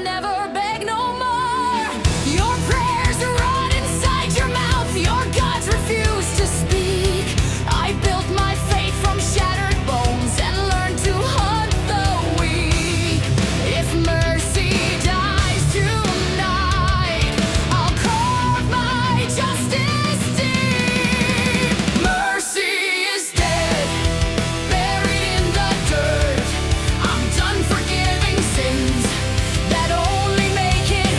never beg no more. Your prayers rot inside your mouth, your gods refuse to speak. I built my fate from shattered bones and learned to hunt the weak. If mercy dies tonight, I'll carve my justice deep. Mercy is dead, buried in the dirt. I'm done forgiving sins that only make it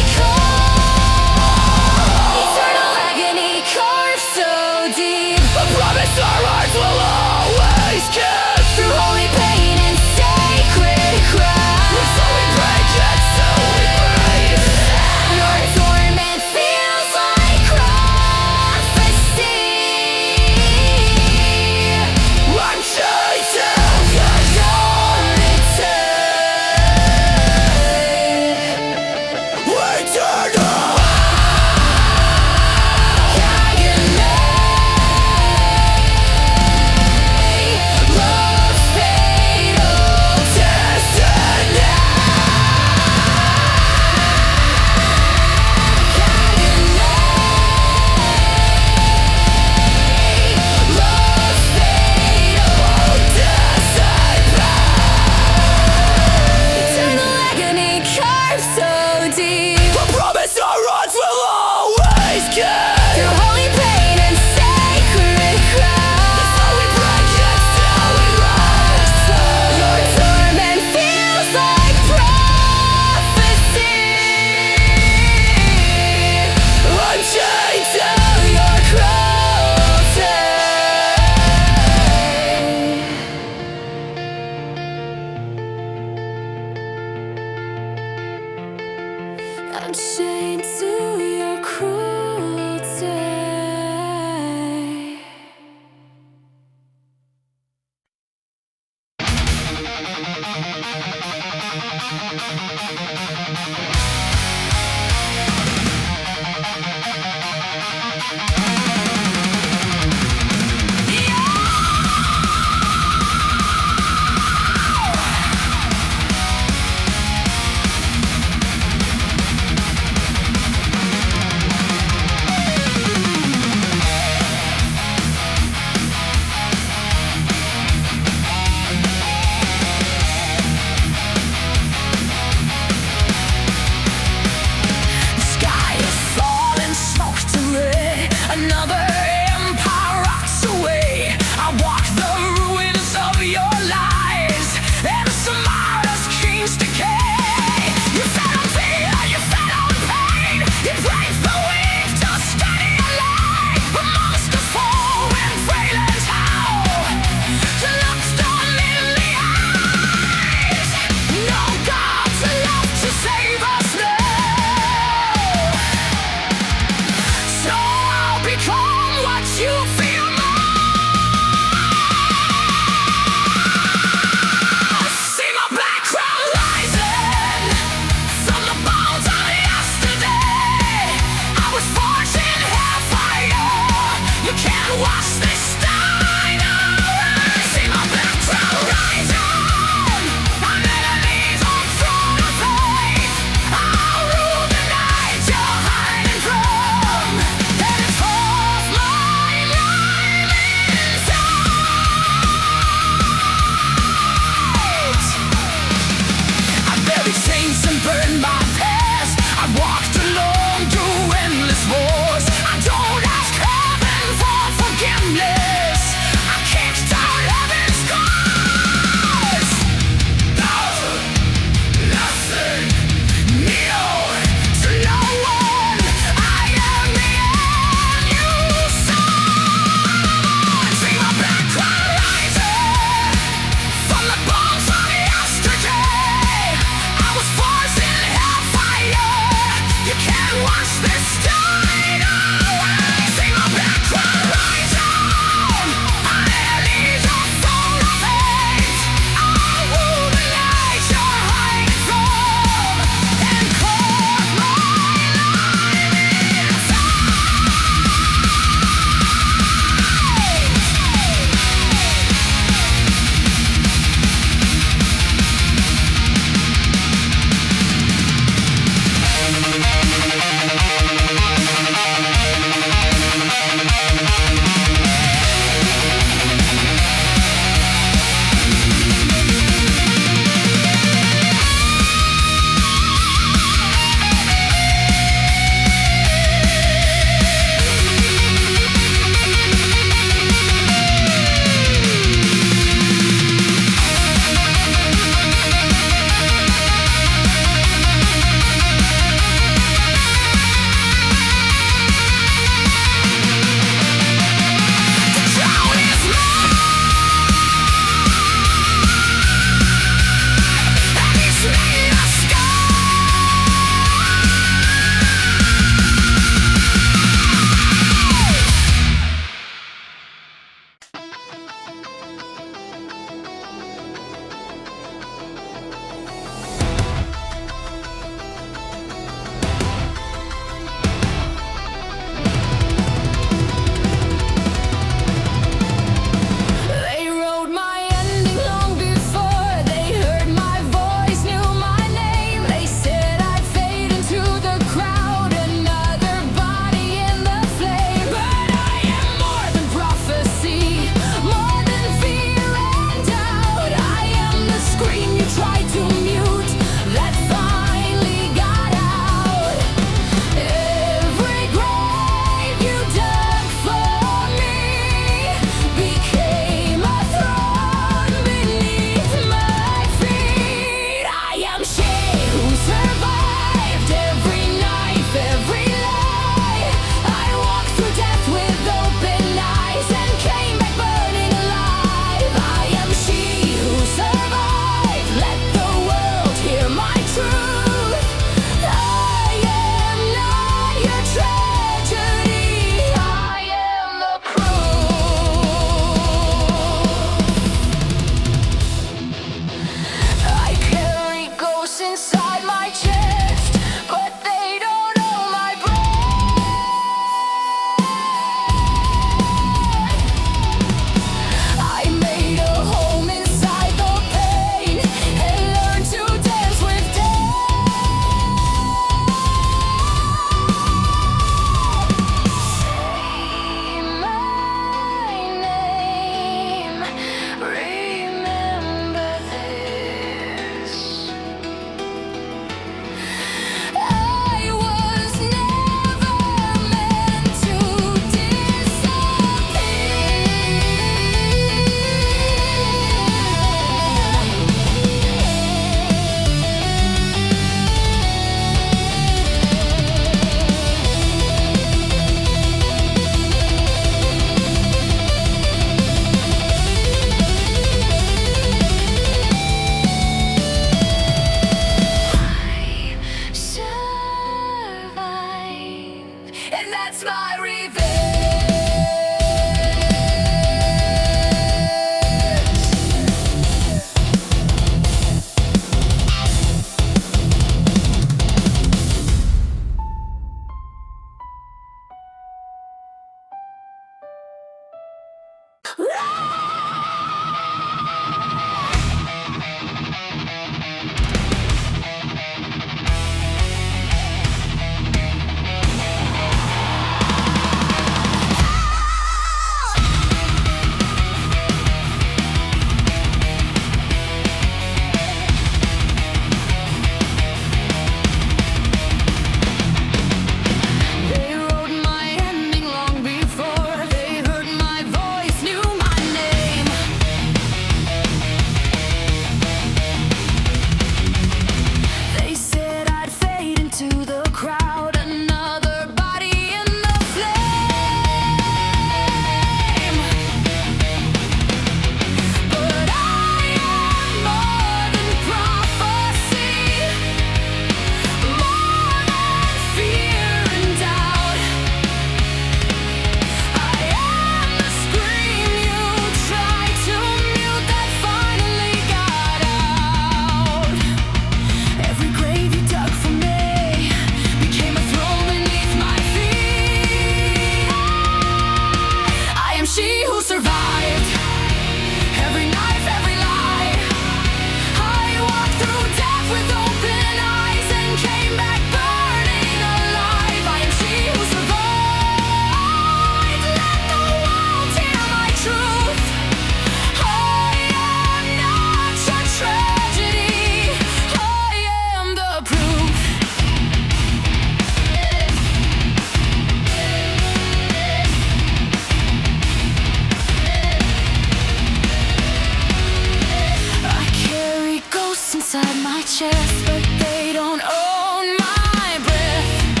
chest, but they don't own my breath.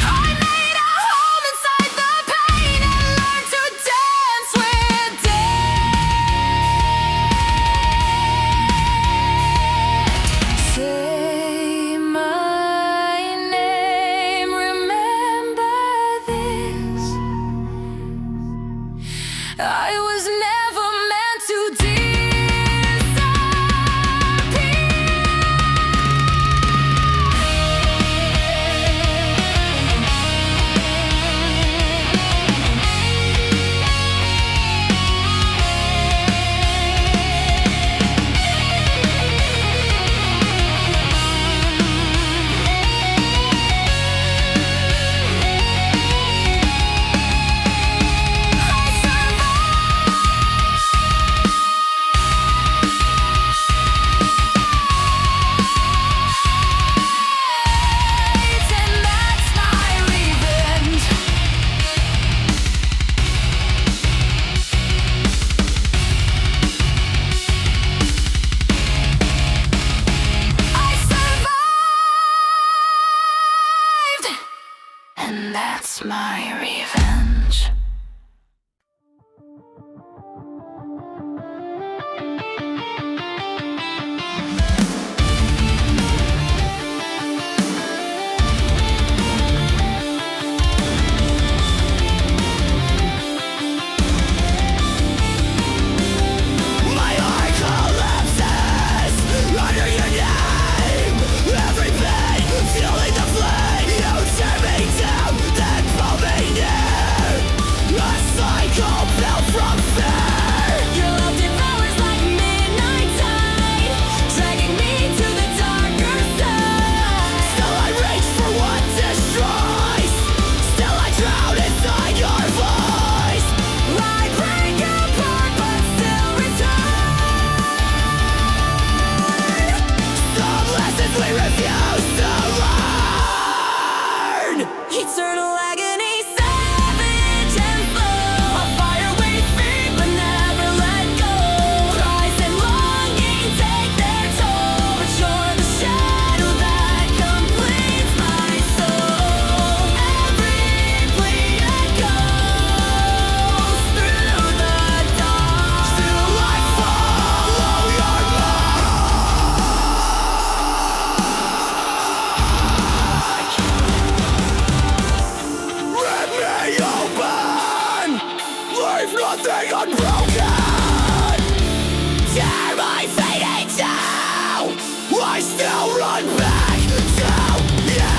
I made a home inside the pain and learned to dance with death. Say my name, remember this. I was never meant to and that's my revenge. My heart collapses under your name. Every pain, feeling the flame. You tear me down, then pull me near. A cycle built from fear. Your love devours like midnight tide, dragging me to the darker side. Still I reach for what destroys. Still I drown inside your voice. I break apart but still return. Some lessons we refuse to learn. Eternal agony, savage and slow. A fire we feed but never let go. Cries and longing take their toll, but you're the shadow that completes my soul. Every plea echoes through the dark. Still I follow your Rip me open, leave nothing unbroken. Tear my fate in two, I still run back to you.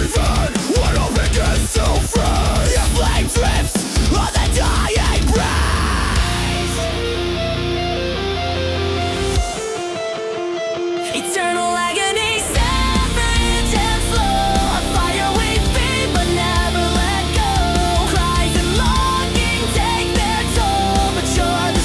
Even when all begins to free, your flame drips on the dying breeze. Eternal agony, savage and slow. A fire we feed but never let go. Cries and longing take their toll, but you're the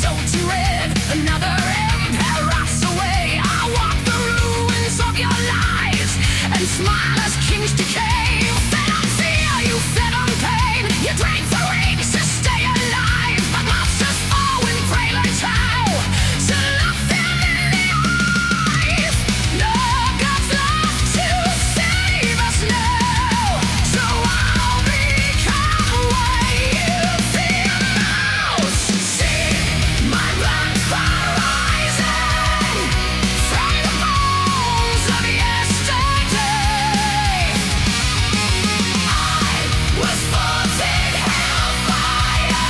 So to rid another empire rots away. I walk the ruins of your lives and smile as kings decay. You fed on fear, you fed on pain. You drank the reeks to stay alive. But monsters fall when prey learns how to look them in the eyes. No gods left to save us now. So I'll become what you feel most. See my black fire rising from the bones of yesterday. I was forged in hellfire.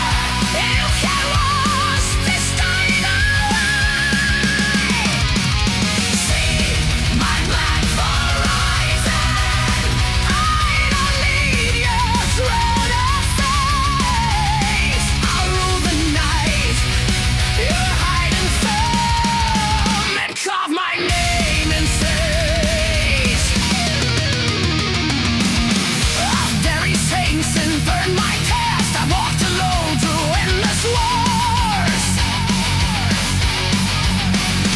You can wash this stain away. See my black fire rising. I don't need your throne of face. I'll rule the night you're hiding from and carve my name in sage. I've buried saints and burned my past. I walked alone through endless wars.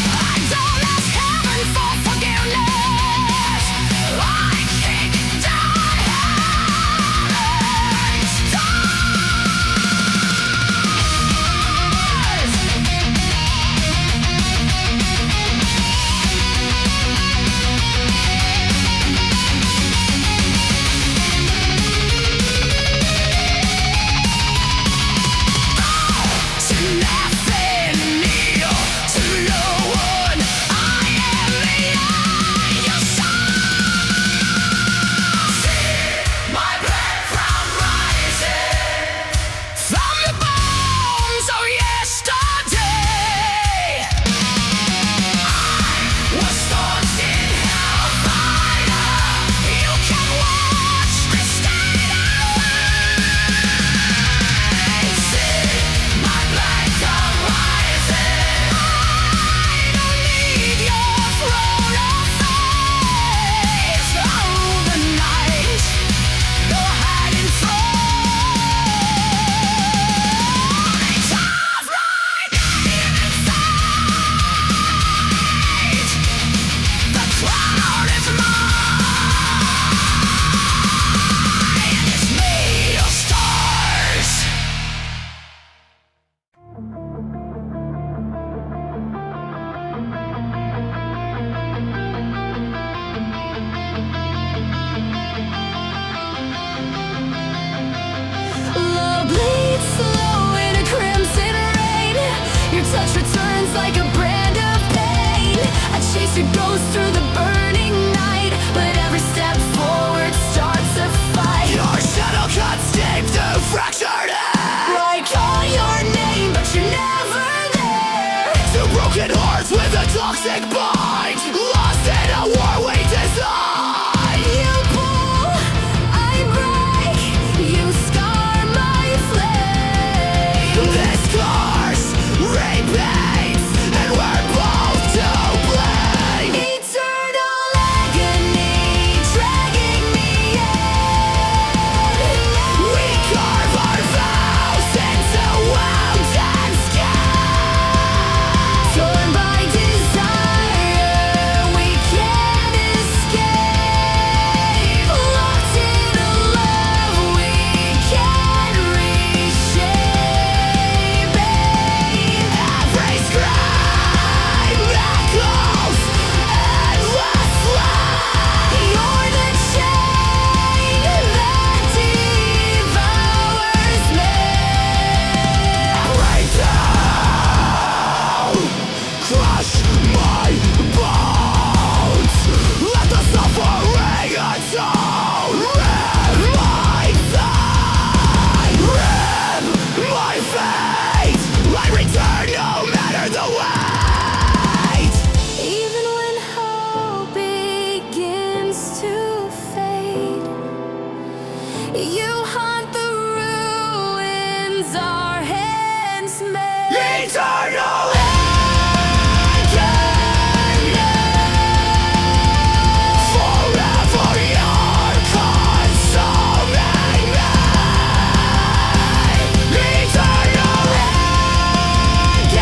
I don't ask heaven for forgiveness. I kick down heaven's to nothing, kneel to no one. I am the angel sun. See my black crown rising from the bones of yesterday. I was forged in hellfire. You can watch me stay away. See my black crown rising. I don't need your throne of face. I'll rule the night you're hiding from. Carve my name in fate. The crown is mine. It's made of stars. Love bleeds slow in a crimson rain. Your touch returns like a brand of pain. I chase your ghost through the burning night, but every step forward starts a fight. Your shadow cuts deep through fractured air. I call your name, but you're never there. Two broken hearts with a toxic bond, lost in a war we design. You pull, I break. You scar my flame. This curse repeats, and we're both to blame. Eternal agony dragging me in. We carve our vows into wounds and skin. Torn by desire, we can't escape. Locked in a love we can't reshape. Every scream echoes endlessly. You're the chain that devours me. Break down, crush my bones. Let the suffering atone. Rip my thigh, rip my fate. I return no matter the weight. Even when hope begins to fade, you haunt the ruins our hands made. Eternal agony. Forever you're consuming me. Eternal agony.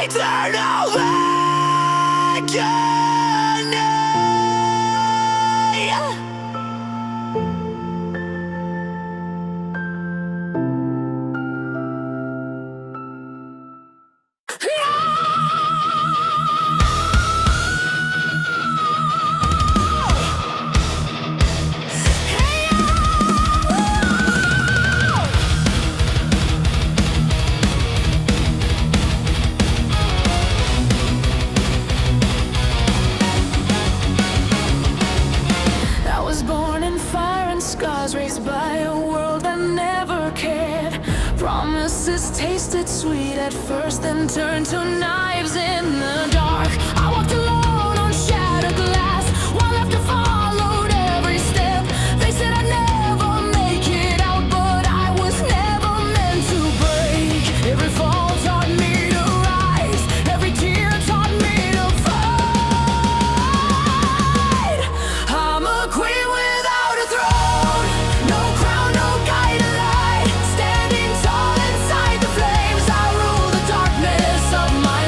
eternal agony. Raised by a world that never cared. Promises tasted sweet at first, then turned to knives in the dark. I walked alone on shattered glass, one left to followed every step. They said I'd never make it out, but I was never meant to break. Every fall taught me to rise, every tear taught me to fight. I'm a queen without a throne, no crown, no guiding light. Standing tall inside the flames, I rule the darkness of my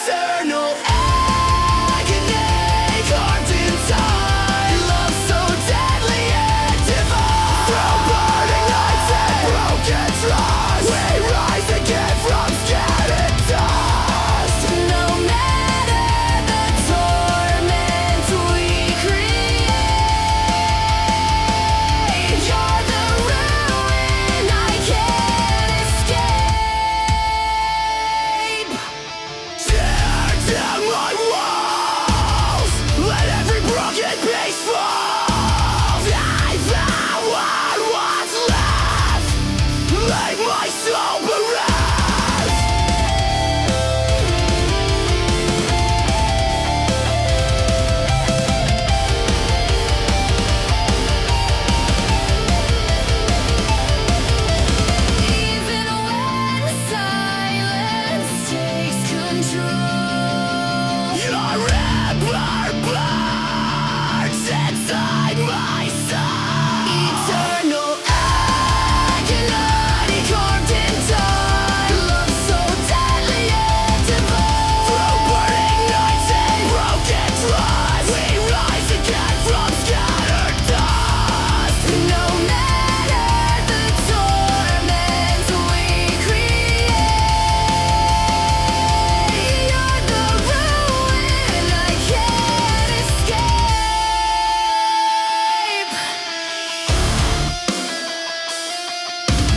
Eternal agony, carved in time. Love so deadly and divine. Through burning nights and broken trust, we rise again from scattered dust. No matter the torment we create, you're the ruin I can't escape. Tear down my walls, let every broken piece fall. I found what was left, make my soul bereft. Even when silence takes control, your ember burns inside my soul. Eternal agony, carved in time. Love so deadly and divine. Through burning nights and broken trust, we rise again from scattered dust. No matter the torment we create, you're the ruin I can't escape. Eternal agony,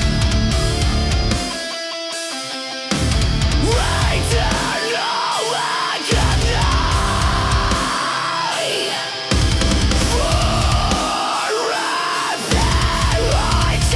forever I rise. Sorrow that won't erase.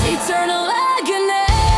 Eternal agony, carved in eternal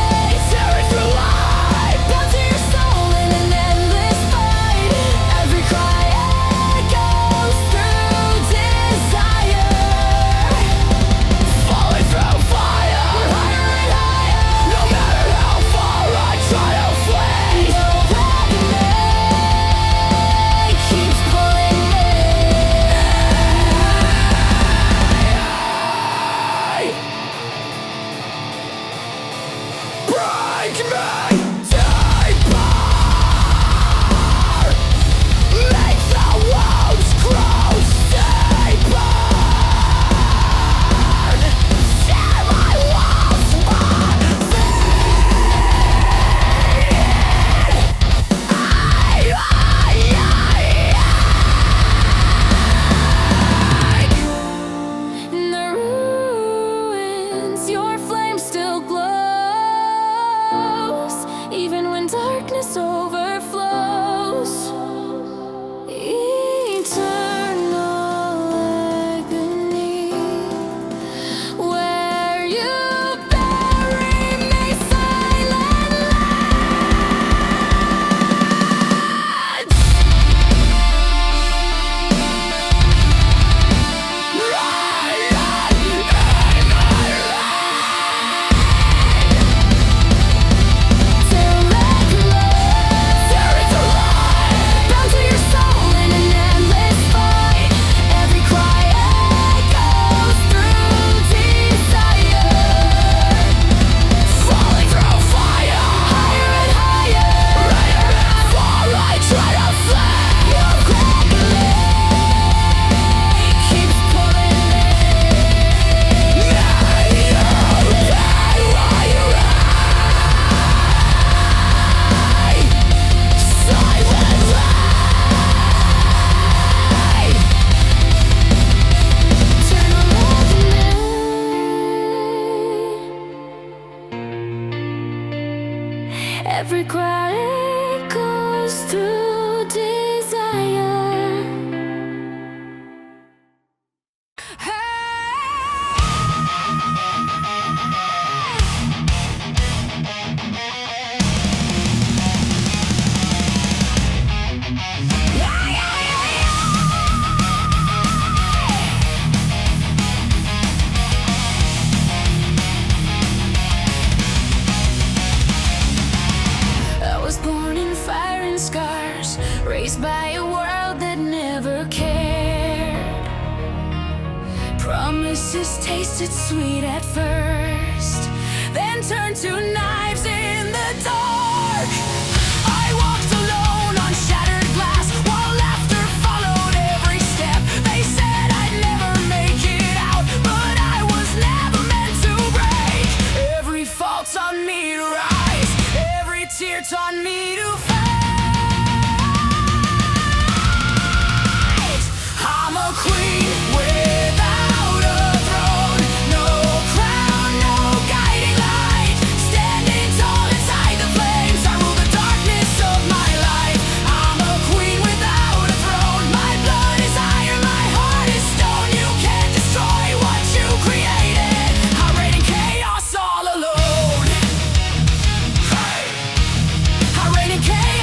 darkness overflows. Eternal Every cry echoes through desire. Raised by a world that never cared. Promises tasted sweet at first, then turned to knives in the dark. I walked alone on shattered glass, while laughter followed every step. They said I'd never make it out, but I was never meant to break. Every fall taught me to rise, every tear taught me to fight. Queen without a throne, no crown, no guiding light. Standing tall inside the flames, I rule the darkness of my life. I'm a queen without a throne. My blood is iron, my heart is stone. You can't destroy what you created. I reign in chaos all alone. I reign in chaos.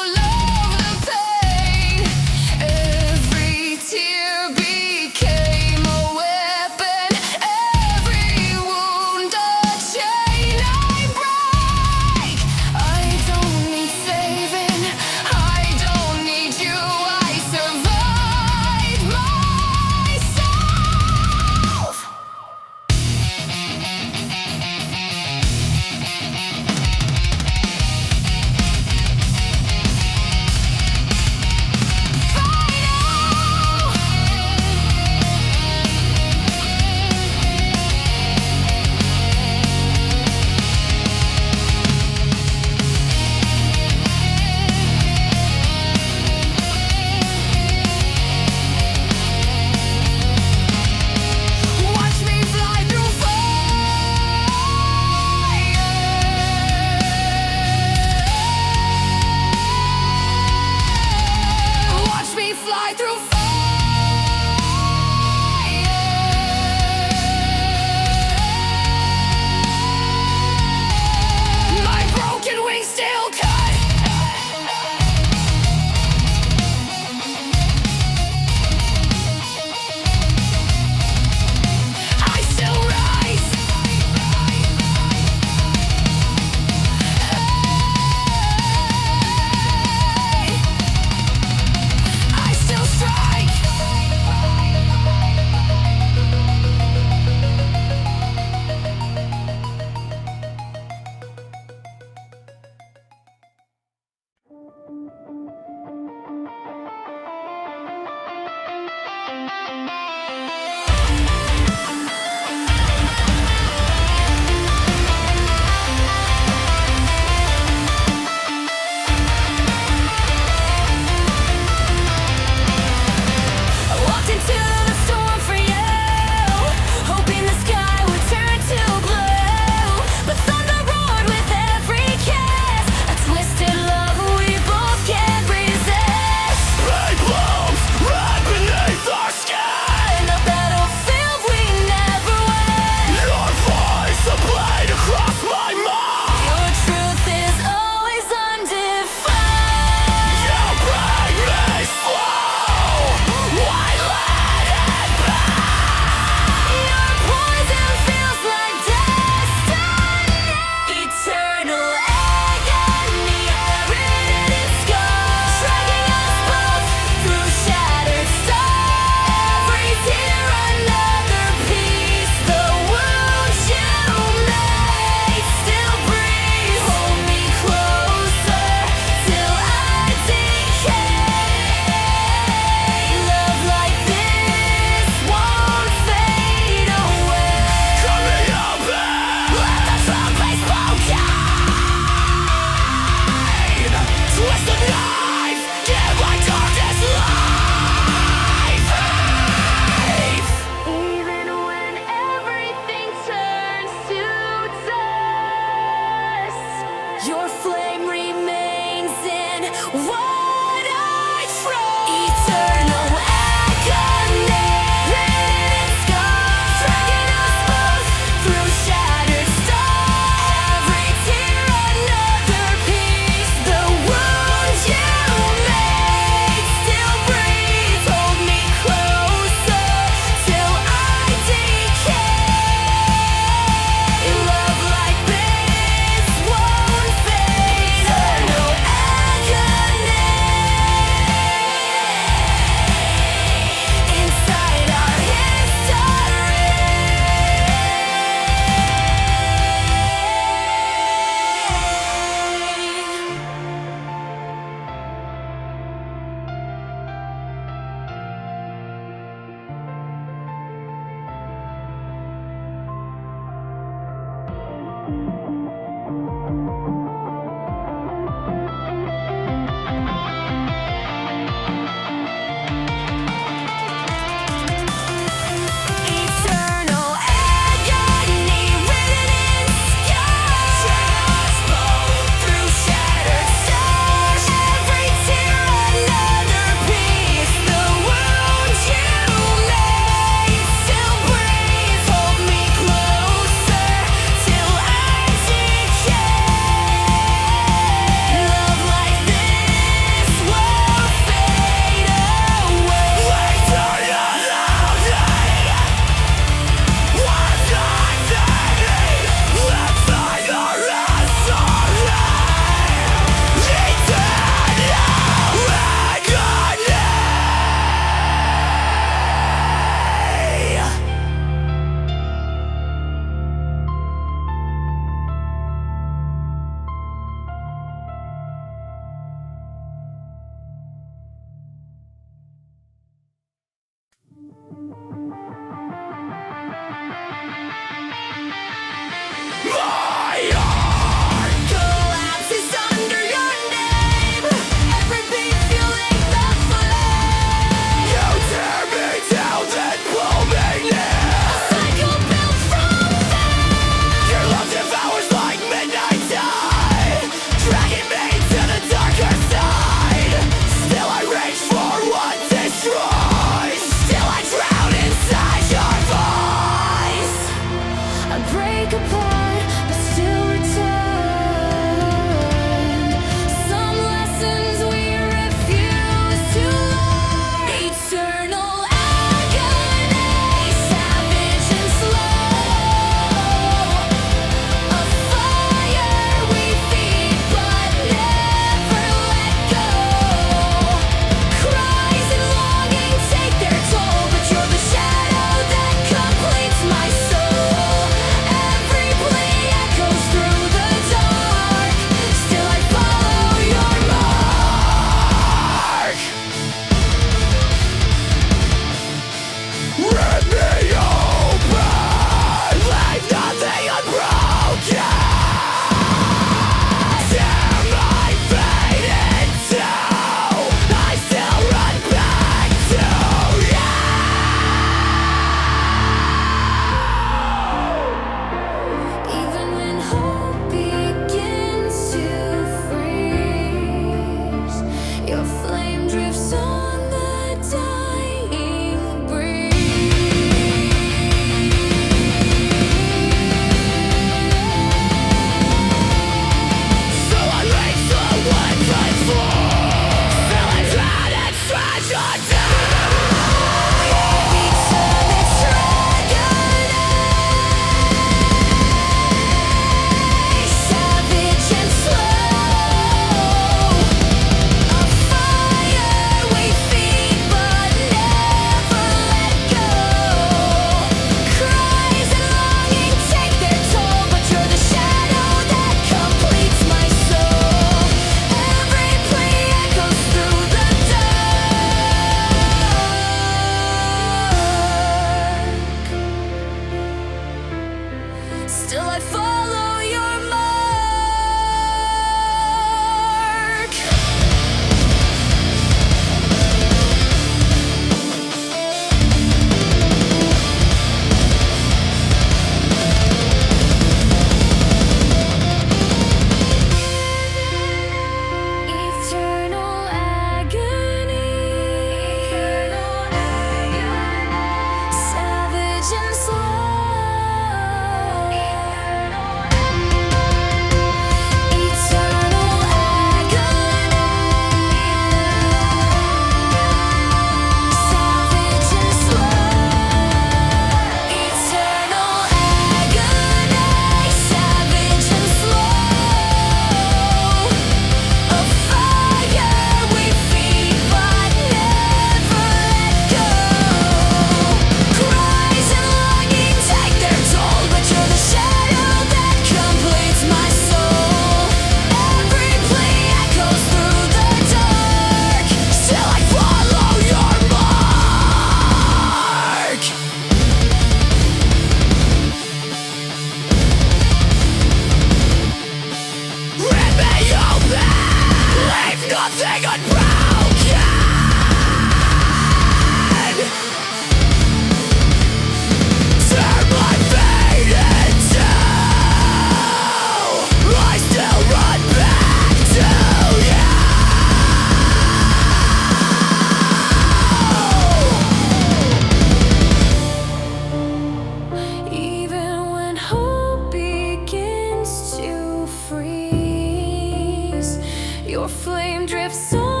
Your flame drifts on.